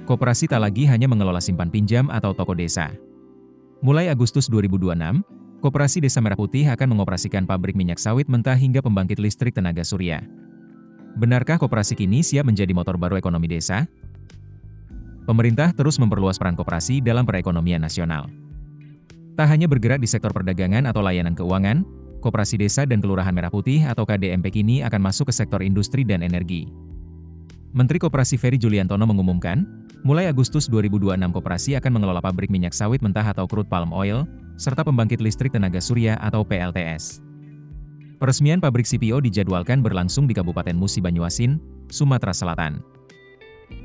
koperasi tak lagi hanya mengelola simpan pinjam atau toko desa. Mulai Agustus 2026, Koperasi Desa Merah Putih akan mengoperasikan pabrik minyak sawit mentah hingga pembangkit listrik tenaga surya. Benarkah koperasi kini siap menjadi motor baru ekonomi desa? Pemerintah terus memperluas peran koperasi dalam perekonomian nasional. Tak hanya bergerak di sektor perdagangan atau layanan keuangan, Koperasi Desa dan Kelurahan Merah Putih atau KDMP kini akan masuk ke sektor industri dan energi. Menteri Koperasi Ferry Juliantono mengumumkan, mulai Agustus 2026 koperasi akan mengelola pabrik minyak sawit mentah atau crude palm oil, serta pembangkit listrik tenaga surya atau PLTS. Peresmian pabrik CPO dijadwalkan berlangsung di Kabupaten Musi Banyuasin, Sumatera Selatan.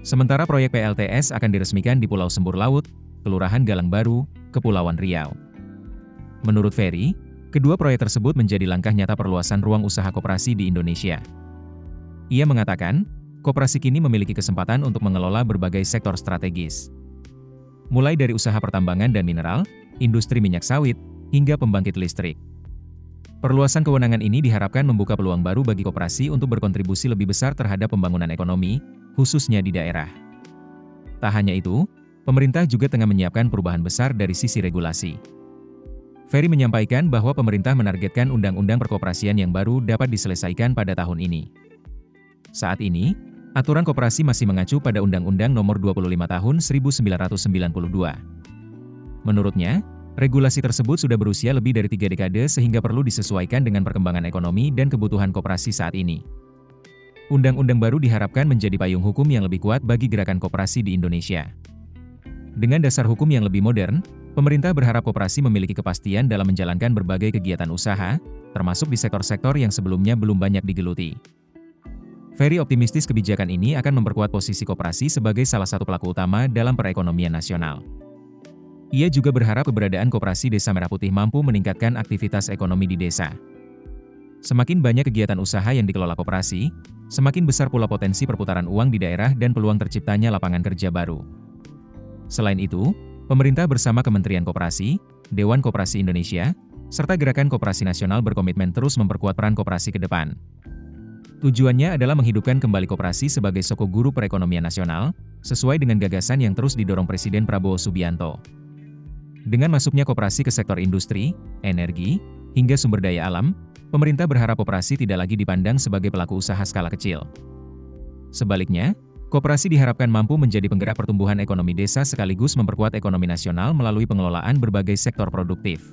Sementara proyek PLTS akan diresmikan di Pulau Sembur Laut, Kelurahan Galang Baru, Kepulauan Riau. Menurut Ferry, kedua proyek tersebut menjadi langkah nyata perluasan ruang usaha koperasi di Indonesia. Ia mengatakan, koperasi kini memiliki kesempatan untuk mengelola berbagai sektor strategis. Mulai dari usaha pertambangan dan mineral, industri minyak sawit, hingga pembangkit listrik. Perluasan kewenangan ini diharapkan membuka peluang baru bagi koperasi untuk berkontribusi lebih besar terhadap pembangunan ekonomi, khususnya di daerah. Tak hanya itu, pemerintah juga tengah menyiapkan perubahan besar dari sisi regulasi. Ferry menyampaikan bahwa pemerintah menargetkan undang-undang perkoperasian yang baru dapat diselesaikan pada tahun ini. Saat ini, aturan koperasi masih mengacu pada Undang-Undang Nomor 25 Tahun 1992. Menurutnya, regulasi tersebut sudah berusia lebih dari 3 dekade sehingga perlu disesuaikan dengan perkembangan ekonomi dan kebutuhan koperasi saat ini. Undang-undang baru diharapkan menjadi payung hukum yang lebih kuat bagi gerakan koperasi di Indonesia. Dengan dasar hukum yang lebih modern, pemerintah berharap koperasi memiliki kepastian dalam menjalankan berbagai kegiatan usaha, termasuk di sektor-sektor yang sebelumnya belum banyak digeluti. Ferry optimistis kebijakan ini akan memperkuat posisi koperasi sebagai salah satu pelaku utama dalam perekonomian nasional. Ia juga berharap keberadaan Koperasi Desa Merah Putih mampu meningkatkan aktivitas ekonomi di desa. Semakin banyak kegiatan usaha yang dikelola koperasi, semakin besar pula potensi perputaran uang di daerah dan peluang terciptanya lapangan kerja baru. Selain itu, pemerintah bersama Kementerian Koperasi, Dewan Koperasi Indonesia, serta Gerakan Koperasi Nasional berkomitmen terus memperkuat peran koperasi ke depan. Tujuannya adalah menghidupkan kembali koperasi sebagai soko guru perekonomian nasional, sesuai dengan gagasan yang terus didorong Presiden Prabowo Subianto. Dengan masuknya koperasi ke sektor industri, energi, hingga sumber daya alam, pemerintah berharap koperasi tidak lagi dipandang sebagai pelaku usaha skala kecil. Sebaliknya, koperasi diharapkan mampu menjadi penggerak pertumbuhan ekonomi desa sekaligus memperkuat ekonomi nasional melalui pengelolaan berbagai sektor produktif.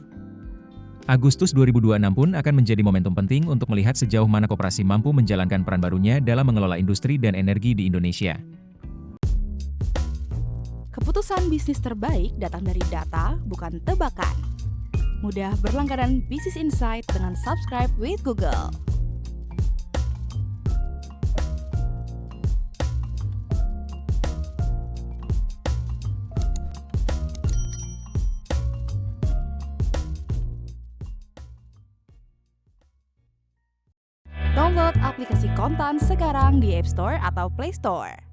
Agustus 2026 pun akan menjadi momentum penting untuk melihat sejauh mana koperasi mampu menjalankan peran barunya dalam mengelola industri dan energi di Indonesia. Keputusan bisnis terbaik datang dari data, bukan tebakan. Mudah berlangganan Business Insight dengan subscribe with Google. Download aplikasi Kontan sekarang di App Store atau Play Store.